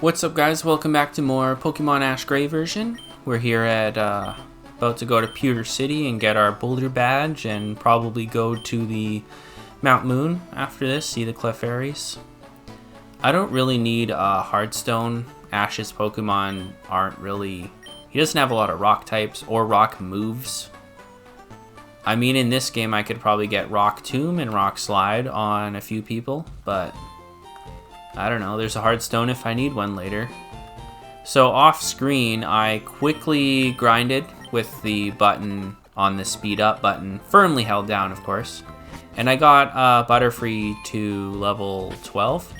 What's up, guys? Welcome back to more Pokemon Ash Gray version. We're here at about to go to Pewter City and get our Boulder badge and probably go to the Mount Moon after this, see the Clefairies. I don't really need Hearthstone. Ash's Pokemon aren't really... He doesn't have a lot of rock types or rock moves. I mean, in this game I could probably get Rock Tomb and Rock Slide on a few people, but... I don't know, there's a Hearthstone if I need one later. So off screen, I quickly grinded with the button on the speed up button, firmly held down of course. And I got Butterfree to level 12,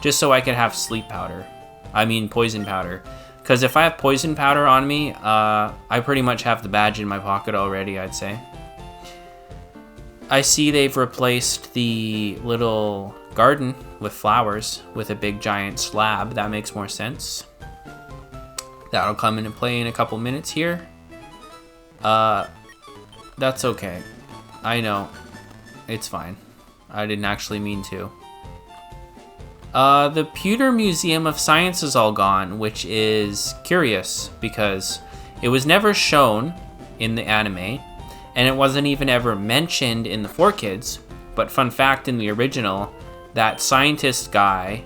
just so I could have Poison Powder. Because if I have Poison Powder on me, I pretty much have the badge in my pocket already, I'd say. I see they've replaced the little garden with flowers with a big giant slab. That makes more sense. That'll come into play in a couple minutes here. That's okay. I know. It's fine. I didn't actually mean to. The Pewter Museum of Science is all gone, which is curious because it was never shown in the anime, and it wasn't even ever mentioned in the 4Kids. But fun fact, in the original, that scientist guy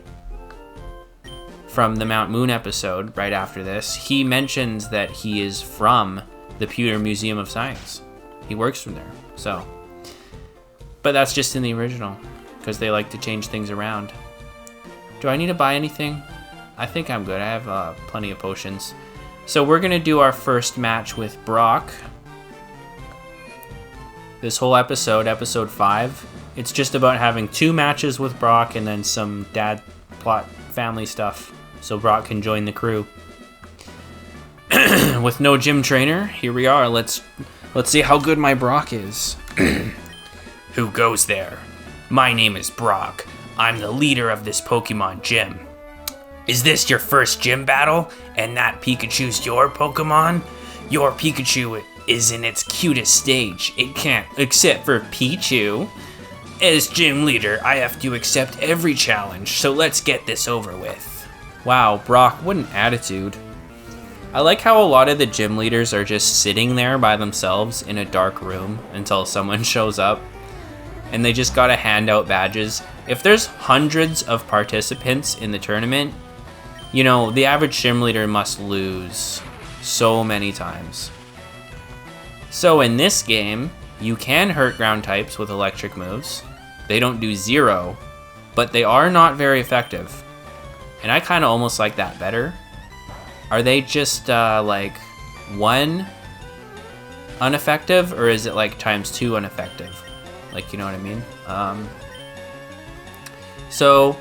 from the Mount Moon episode right after this, he mentions that he is from the Pewter Museum of Science. He works from there, so. But that's just in the original, because they like to change things around. Do I need to buy anything? I think I'm good. I have plenty of potions. So we're going to do our first match with Brock. This whole episode, episode 5, it's just about having 2 matches with Brock and then some dad plot family stuff so Brock can join the crew. With no gym trainer, here we are. Let's see how good my Brock is. Who goes there? My name is Brock. I'm the leader of this Pokemon gym. Is this your first gym battle and that Pikachu's your Pokemon? Your Pikachu is in its cutest stage. It can't except for Pichu. As gym leader, I have to accept every challenge, so let's get this over with. Wow, Brock, what an attitude. I like how a lot of the gym leaders are just sitting there by themselves in a dark room until someone shows up, and they just gotta hand out badges. If there's hundreds of participants in the tournament, you know, the average gym leader must lose so many times. So in this game, you can hurt ground types with electric moves. They don't do 0, but they are not very effective. And I kind of almost like that better. Are they just like 1 ineffective, or is it like times 2 ineffective? Like, you know what I mean? So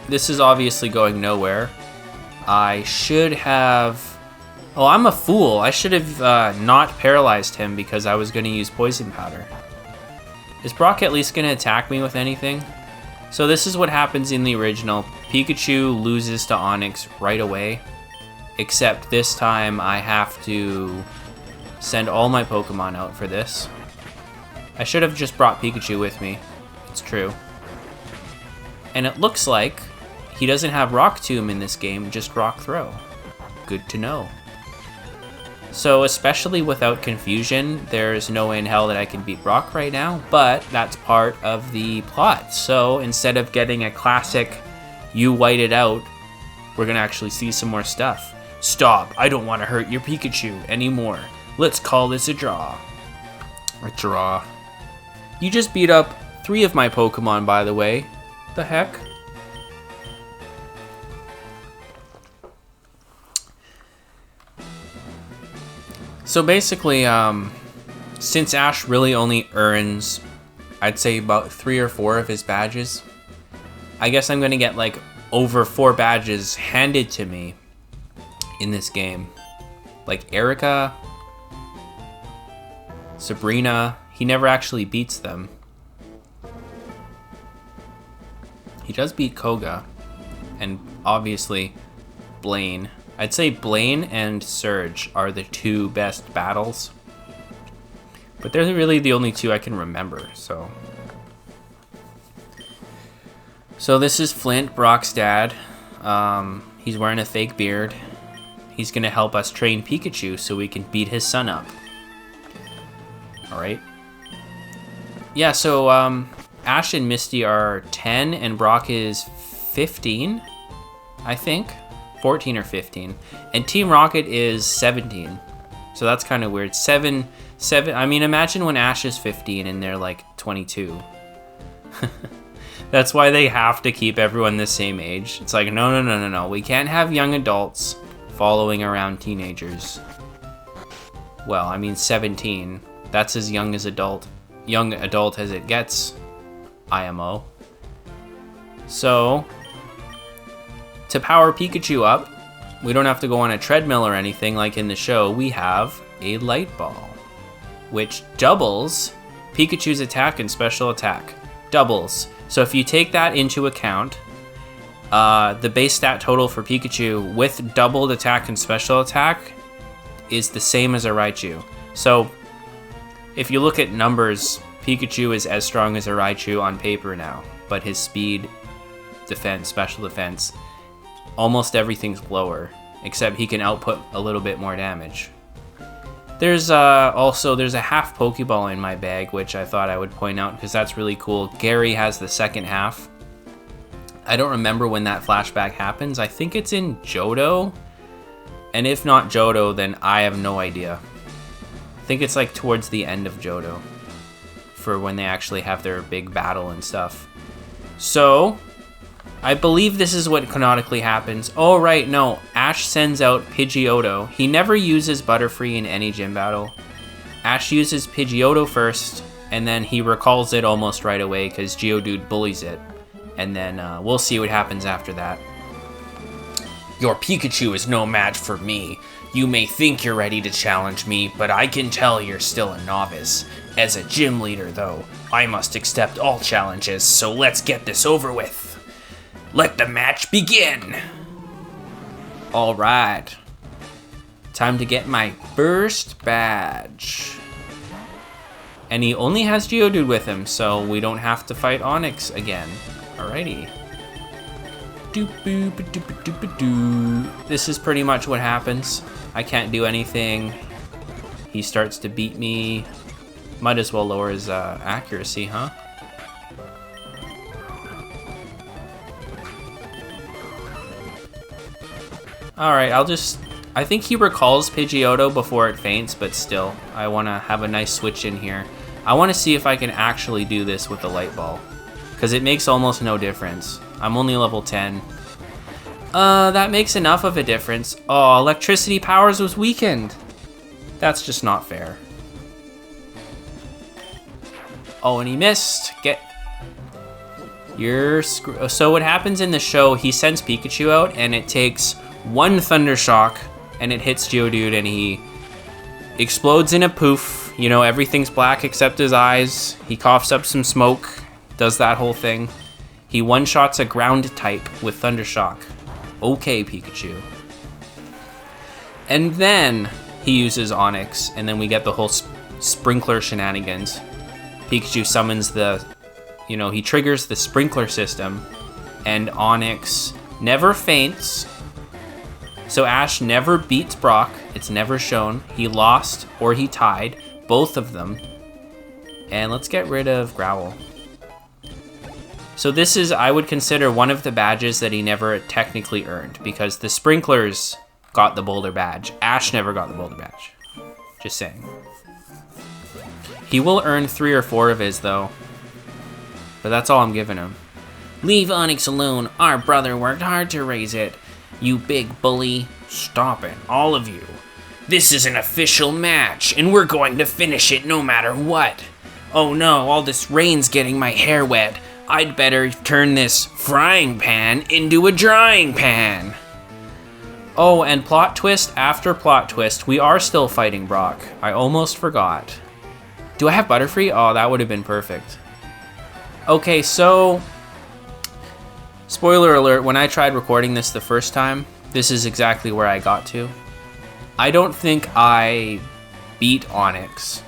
this is obviously going nowhere. I should have... Oh, I'm a fool. I should have not paralyzed him because I was going to use Poison Powder. Is Brock at least going to attack me with anything? So this is what happens in the original. Pikachu loses to Onix right away. Except this time I have to send all my Pokemon out for this. I should have just brought Pikachu with me. It's true. And it looks like he doesn't have Rock Tomb in this game, just Rock Throw. Good to know. So especially without confusion, there's no way in hell that I can beat Brock right now, but that's part of the plot. So instead of getting a classic, you white it out, we're gonna actually see some more stuff. Stop, I don't want to hurt your Pikachu anymore. Let's call this a draw. A draw. You just beat up 3 of my Pokemon, by the way. The heck? So basically, since Ash really only earns, I'd say about 3 or 4 of his badges, I guess I'm gonna get like over 4 badges handed to me in this game. Like Erica, Sabrina, he never actually beats them. He does beat Koga, and obviously Blaine. I'd say Blaine and Surge are the 2 best battles. But they're really the only 2 I can remember, so. So this is Flint, Brock's dad. He's wearing a fake beard. He's gonna help us train Pikachu so we can beat his son up. Alright. Yeah, so Ash and Misty are 10 and Brock is 15, I think. 14 or 15. And Team Rocket is 17. So that's kind of weird. 7. I mean, imagine when Ash is 15 and they're like 22. That's why they have to keep everyone the same age. It's like, no. We can't have young adults following around teenagers. Well, I mean 17. That's as young as young adult as it gets, IMO. So, to power Pikachu up, we don't have to go on a treadmill or anything like in the show. We have a light ball, which doubles Pikachu's attack and special attack. Doubles. So if you take that into account, the base stat total for Pikachu with doubled attack and special attack is the same as a Raichu. So if you look at numbers, Pikachu is as strong as a Raichu on paper now, but his speed, defense, special defense, almost everything's lower, except he can output a little bit more damage. There's a half Pokeball in my bag, which I thought I would point out because that's really cool. Gary has the second half. I don't remember when that flashback happens. I think it's in Johto. And if not Johto, then I have no idea. I think it's like towards the end of Johto for when they actually have their big battle and stuff. So, I believe this is what canonically happens. Oh, right, no. Ash sends out Pidgeotto. He never uses Butterfree in any gym battle. Ash uses Pidgeotto first, and then he recalls it almost right away because Geodude bullies it. And then we'll see what happens after that. Your Pikachu is no match for me. You may think you're ready to challenge me, but I can tell you're still a novice. As a gym leader, though, I must accept all challenges, so let's get this over with. Let the match begin! Alright. Time to get my first badge. And he only has Geodude with him, so we don't have to fight Onix again. Alrighty. This is pretty much what happens. I can't do anything. He starts to beat me. Might as well lower his accuracy, huh? Alright, I think he recalls Pidgeotto before it faints, but still, I want to have a nice switch in here. I want to see if I can actually do this with the light ball, because it makes almost no difference. I'm only level 10. That makes enough of a difference. Oh, electricity powers was weakened. That's just not fair. Oh, and he missed. So what happens in the show, he sends Pikachu out, and it takes one Thunder Shock, and it hits Geodude, and he explodes in a poof. You know, everything's black except his eyes. He coughs up some smoke, does that whole thing. He one-shots a ground type with Thunder Shock. Okay, Pikachu. And then he uses Onix, and then we get the whole sprinkler shenanigans. Pikachu summons he triggers the sprinkler system, and Onix never faints. So Ash never beats Brock. It's never shown. He lost or he tied, both of them. And let's get rid of Growl. So this is, I would consider, one of the badges that he never technically earned, because the sprinklers got the Boulder badge. Ash never got the Boulder badge. Just saying. He will earn 3 or 4 of his, though. But that's all I'm giving him. Leave Onix alone. Our brother worked hard to raise it. You big bully. Stop it, all of you. This is an official match, and we're going to finish it no matter what. Oh no, all this rain's getting my hair wet. I'd better turn this frying pan into a drying pan. Oh, and plot twist after plot twist, we are still fighting Brock. I almost forgot. Do I have Butterfree? Oh, that would have been perfect. Okay, so spoiler alert, when I tried recording this the first time, this is exactly where I got to. I don't think I beat Onix.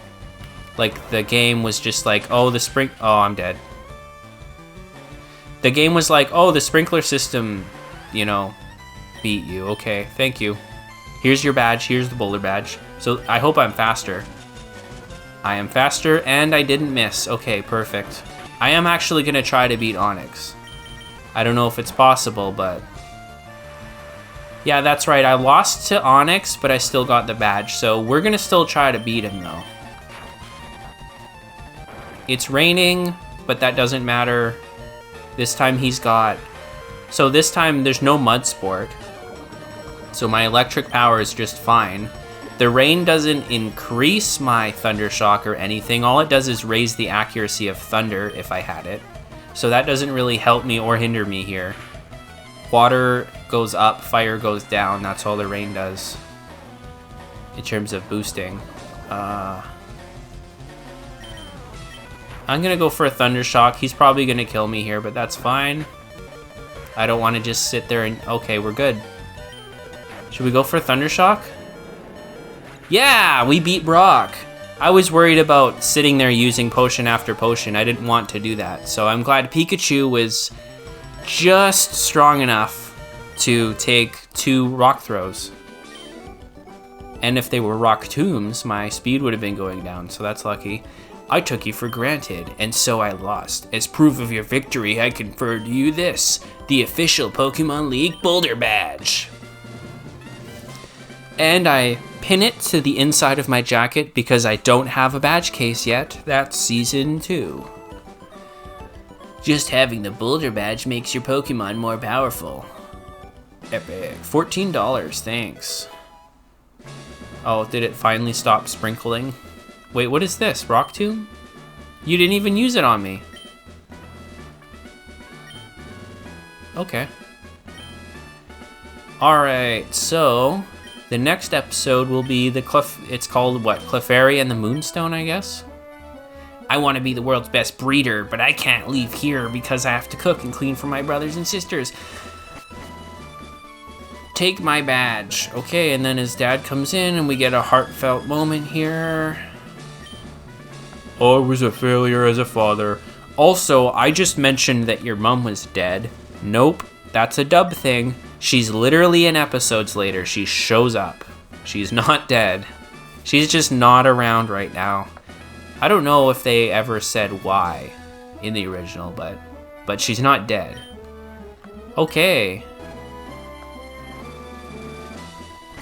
Like, the game was just like, oh, I'm dead. The game was like, oh, the sprinkler system, beat you. Okay, thank you. Here's your badge. Here's the boulder badge. So I hope I'm faster. I am faster, and I didn't miss. Okay, perfect. I am actually going to try to beat Onyx. I don't know if it's possible, but... yeah, that's right. I lost to Onyx, but I still got the badge. So we're going to still try to beat him, though. It's raining, but that doesn't matter. This time he's got... so this time there's no mud sport. So my electric power is just fine. The rain doesn't increase my thunder shock or anything. All it does is raise the accuracy of thunder if I had it. So that doesn't really help me or hinder me here. Water goes up, fire goes down. That's all the rain does in terms of boosting. I'm gonna go for a thunder shock. He's probably gonna kill me here, but that's fine. I don't want to just sit there and... okay, we're good. Should we go for a thunder shock? Yeah, we beat Brock. I was worried about sitting there using potion after potion. I didn't want to do that. So I'm glad Pikachu was just strong enough to take 2 rock throws. And if they were rock tombs, my speed would have been going down, so that's lucky. I took you for granted, and so I lost. As proof of your victory, I confer to you this, the official Pokemon League Boulder Badge. And I pin it to the inside of my jacket because I don't have a badge case yet. That's Season 2. Just having the Boulder Badge makes your Pokemon more powerful. Epic. $14, thanks. Oh, did it finally stop sprinkling? Wait, what is this? Rock Tomb? You didn't even use it on me. Okay. Alright, so... the next episode will be the it's called what? Clefairy and the Moonstone, I guess? I want to be the world's best breeder, but I can't leave here because I have to cook and clean for my brothers and sisters. Take my badge. Okay, and then his dad comes in and we get a heartfelt moment here. I was a failure as a father. Also, I just mentioned that your mom was dead. Nope, that's a dub thing. She's literally in episodes later. She shows up. She's not dead. She's just not around right now. I don't know if they ever said why in the original, but she's not dead. Okay.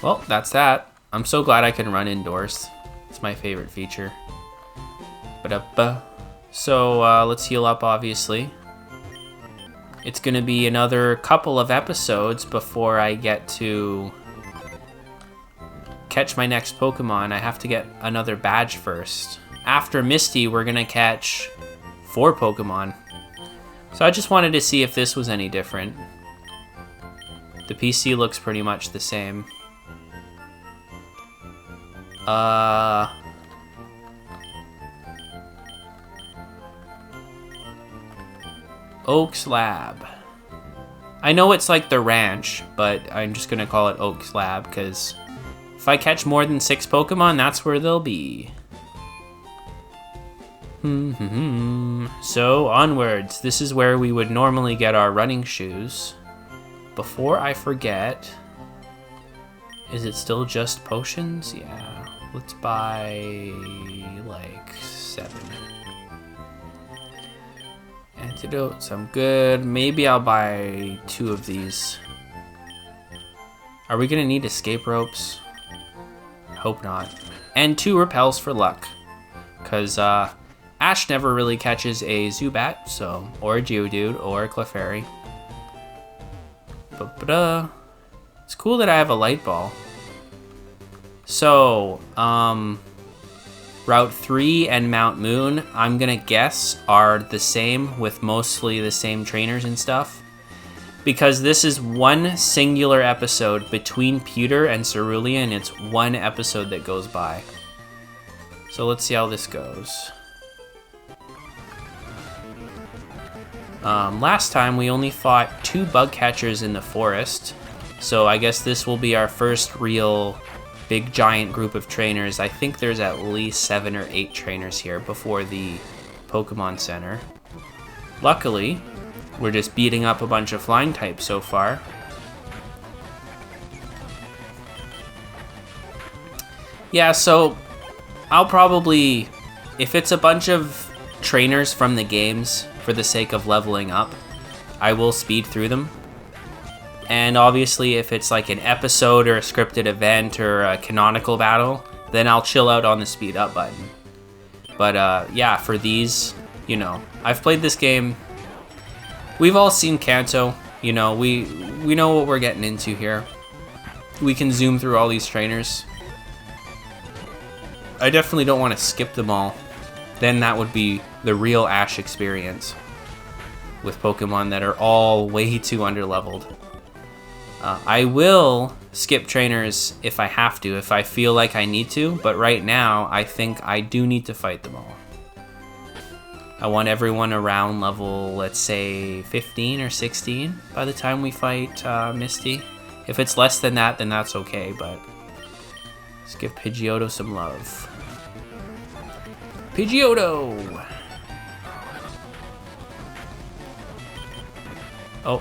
Well, that's that. I'm so glad I can run indoors. It's my favorite feature. So let's heal up, obviously. It's gonna be another couple of episodes before I get to catch my next Pokemon. I have to get another badge first. After Misty, we're gonna catch 4 Pokemon. So I just wanted to see if this was any different. The PC looks pretty much the same. Oak's Lab. I know it's like the ranch, but I'm just gonna call it Oak's Lab because if I catch more than 6 Pokemon, that's where they'll be. So onwards, this is where we would normally get our running shoes. Before I forget, is it still just potions? Yeah, let's buy like 7. Antidotes, I'm good. Maybe I'll buy 2 of these. Are we gonna need escape ropes? Hope not. And 2 repels for luck. Because Ash never really catches a Zubat, so, or a Geodude, or a Clefairy. It's cool that I have a light ball. So, Route 3 and Mount Moon, I'm gonna guess, are the same with mostly the same trainers and stuff. Because this is one singular episode between Pewter and Cerulean. It's one episode that goes by. So let's see how this goes. Last time we only fought 2 bug catchers in the forest. So I guess this will be our first real big giant group of trainers. I think there's at least 7 or 8 trainers here before the Pokemon Center. Luckily, we're just beating up a bunch of flying types so far. Yeah, so I'll probably, if it's a bunch of trainers from the games for the sake of leveling up, I will speed through them. And obviously, if it's like an episode or a scripted event or a canonical battle, then I'll chill out on the speed up button. But yeah, for these, you know, I've played this game. We've all seen Kanto. You know, we know what we're getting into here. We can zoom through all these trainers. I definitely don't want to skip them all. Then that would be the real Ash experience with Pokemon that are all way too underleveled. I will skip trainers if I have to, if I feel like I need to, but right now I think I do need to fight them all. I want everyone around level, let's say, 15 or 16 by the time we fight Misty. If it's less than that, then that's okay, but let's give Pidgeotto some love. Pidgeotto! Oh.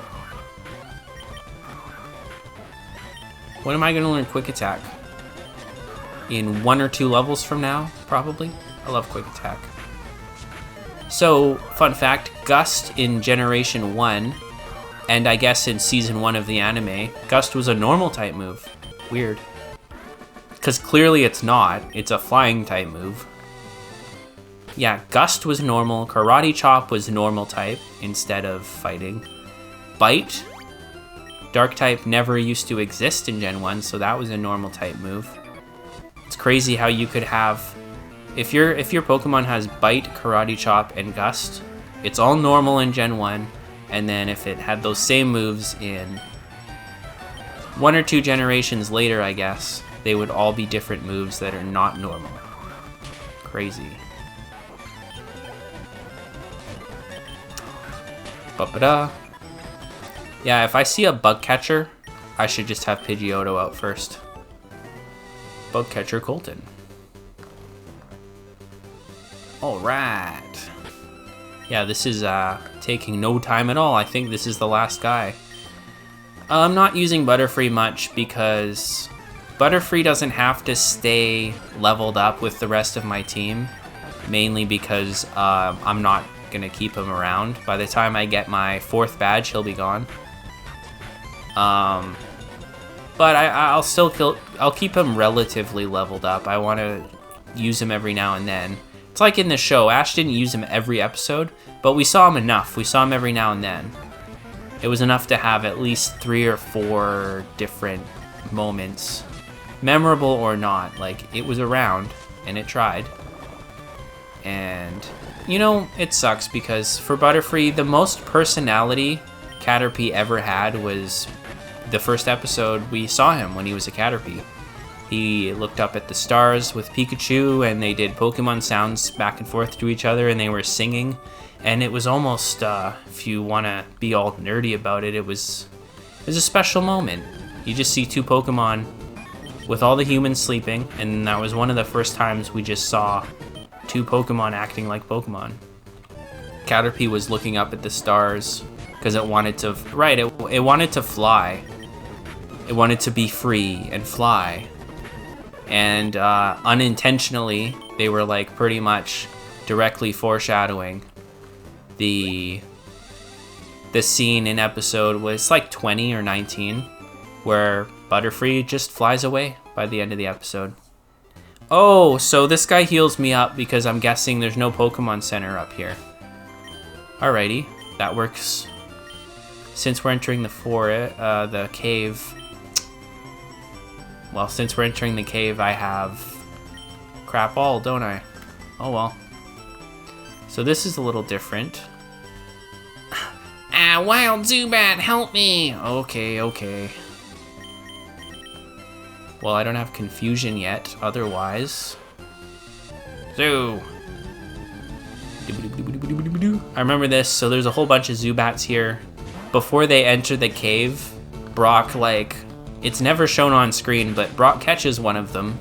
When am I going to learn Quick Attack? In 1 or 2 levels from now, probably? I love Quick Attack. So, fun fact, Gust in Generation 1, and I guess in Season 1 of the anime, Gust was a normal type move. Weird. Because clearly it's not. It's a flying type move. Yeah, Gust was normal. Karate Chop was normal type instead of fighting. Bite, Dark type never used to exist in Gen 1, so that was a normal type move. It's crazy how you could have... If your Pokemon has Bite, Karate Chop, and Gust, it's all normal in Gen 1, and then if it had those same moves in 1 or 2 generations later, I guess, they would all be different moves that are not normal. Crazy. Ba-ba-da. Yeah, if I see a bug catcher, I should just have Pidgeotto out first. Bug catcher Colton. Alright. Yeah, this is taking no time at all. I think this is the last guy. I'm not using Butterfree much because Butterfree doesn't have to stay leveled up with the rest of my team. Mainly because I'm not going to keep him around. By the time I get my 4th badge, he'll be gone. But I'll keep him relatively leveled up. I want to use him every now and then. It's like in the show, Ash didn't use him every episode, but we saw him enough. We saw him every now and then. It was enough to have at least 3 or 4 different moments, memorable or not. Like, it was around, and it tried. And, you know, it sucks because for Butterfree, the most personality Caterpie ever had was the first episode we saw him when he was a Caterpie. He looked up at the stars with Pikachu, and they did Pokemon sounds back and forth to each other, and they were singing. And it was almost, if you want to be all nerdy about it, it was a special moment. You just see 2 Pokemon with all the humans sleeping, and that was one of the first times we just saw 2 Pokemon acting like Pokemon. Caterpie was looking up at the stars because it wanted to, it wanted to fly. It wanted to be free and fly. And unintentionally, they were like pretty much directly foreshadowing the scene in episode was like 20 or 19 where Butterfree just flies away by the end of the episode. Oh, so this guy heals me up because I'm guessing there's no Pokemon Center up here. Alrighty, that works. Since we're entering the cave. Well, since we're entering the cave, I have crap all, don't I? Oh well. So this is a little different. Wild Zubat, help me! Okay. Well, I don't have confusion yet, otherwise. So... I remember this, so there's a whole bunch of Zubats here. Before they enter the cave, Brock, like... It's never shown on screen, but Brock catches one of them.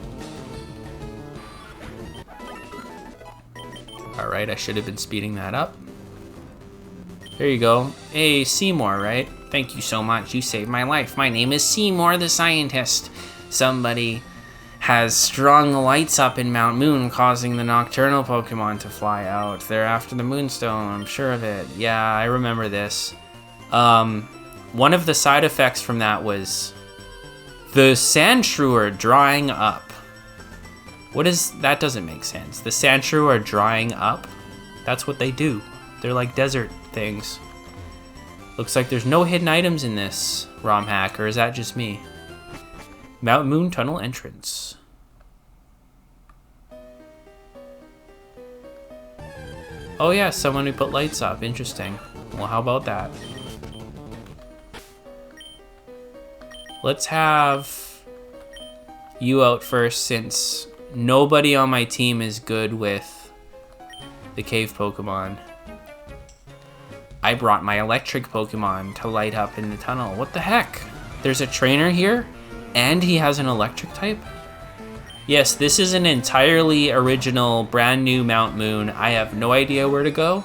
Alright, I should have been speeding that up. There you go. Hey, Seymour, right? Thank you so much. You saved my life. My name is Seymour the Scientist. Somebody has strung lights up in Mount Moon, causing the nocturnal Pokemon to fly out. They're after the Moonstone, I'm sure of it. Yeah, I remember this. One of the side effects from that was the Sandshrew are drying up. What is... that doesn't make sense. The Sandshrew are drying up? That's what they do. They're like desert things. Looks like there's no hidden items in this ROM hack, or is that just me? Mount Moon Tunnel entrance. Oh yeah, someone who put lights up. Interesting. Well, how about that? Let's have you out first, since nobody on my team is good with the cave Pokemon. I brought my electric Pokemon to light up in the tunnel. What the heck? There's a trainer here, and he has an electric type? Yes, this is an entirely original, brand new Mount Moon. I have no idea where to go.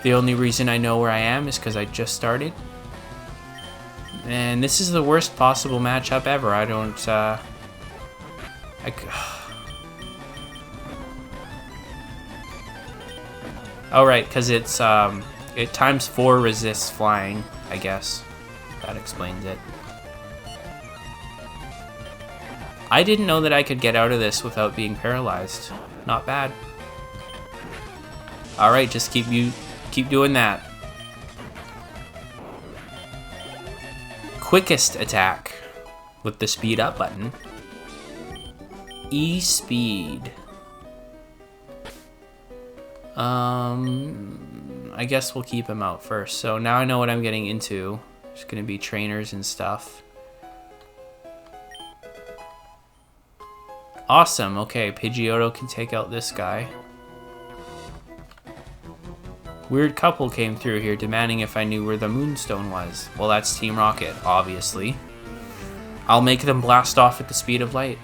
The only reason I know where I am is because I just started. And this is the worst possible matchup ever. I don't, oh, right, because it's, it times 4 resists flying, I guess. That explains it. I didn't know that I could get out of this without being paralyzed. Not bad. Alright, just keep doing that. Quickest attack with the speed up button. E-speed. I guess we'll keep him out first. So now I know what I'm getting into. There's gonna be trainers and stuff. Awesome, okay, Pidgeotto can take out this guy. Weird couple came through here demanding if I knew where the Moonstone was. Well, that's Team Rocket, obviously. I'll make them blast off at the speed of light.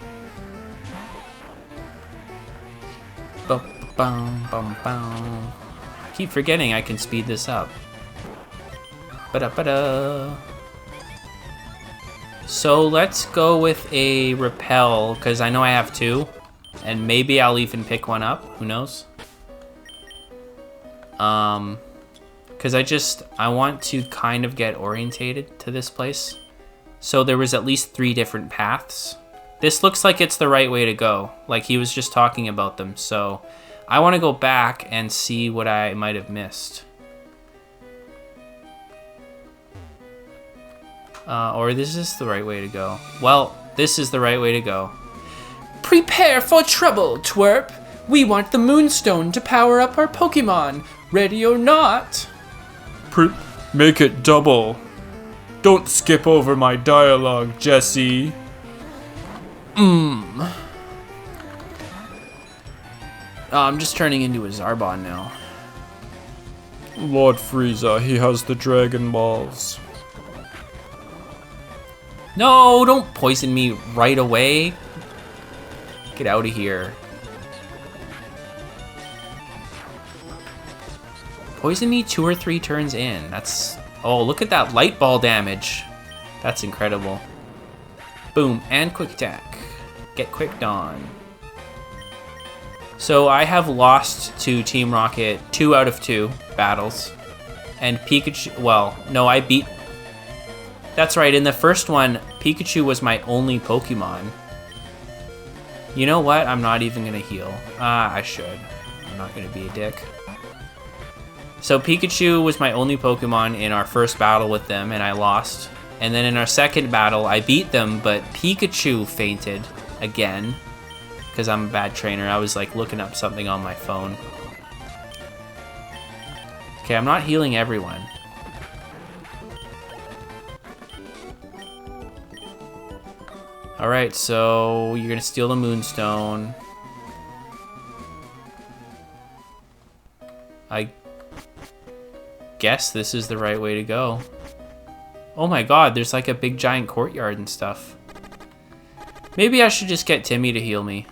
I keep forgetting I can speed this up. Ba-da-ba-da. So let's go with a Repel, because I know I have 2. And maybe I'll even pick one up, who knows? Because I want to kind of get orientated to this place. So there was at least 3 different paths. This looks like it's the right way to go. Like he was just talking about them, so I want to go back and see what I might have missed. Or this is the right way to go. Well, this is the right way to go. Prepare for trouble, twerp! We want the Moonstone to power up our Pokemon, ready or not. Make it double. Don't skip over my dialogue, Jesse. I'm just turning into a Zarbon now. Lord Frieza, he has the Dragon Balls. No, don't poison me right away. Get out of here. Poison me 2 or 3 turns in. That's... oh, look at that light ball damage. That's incredible. Boom, and quick attack. Get quicked on. So I have lost to Team Rocket 2 out of 2 battles. And Pikachu... well, no, I beat... that's right, in the first one, Pikachu was my only Pokemon. You know what? I'm not even gonna heal. I should. I'm not gonna be a dick. So Pikachu was my only Pokemon in our first battle with them, and I lost. And then in our second battle, I beat them, but Pikachu fainted again. Because I'm a bad trainer. I was like looking up something on my phone. Okay, I'm not healing everyone. Alright, so you're gonna steal the Moonstone. I guess this is the right way to go. Oh my god, there's like a big giant courtyard and stuff. Maybe I should just get Timmy to heal me.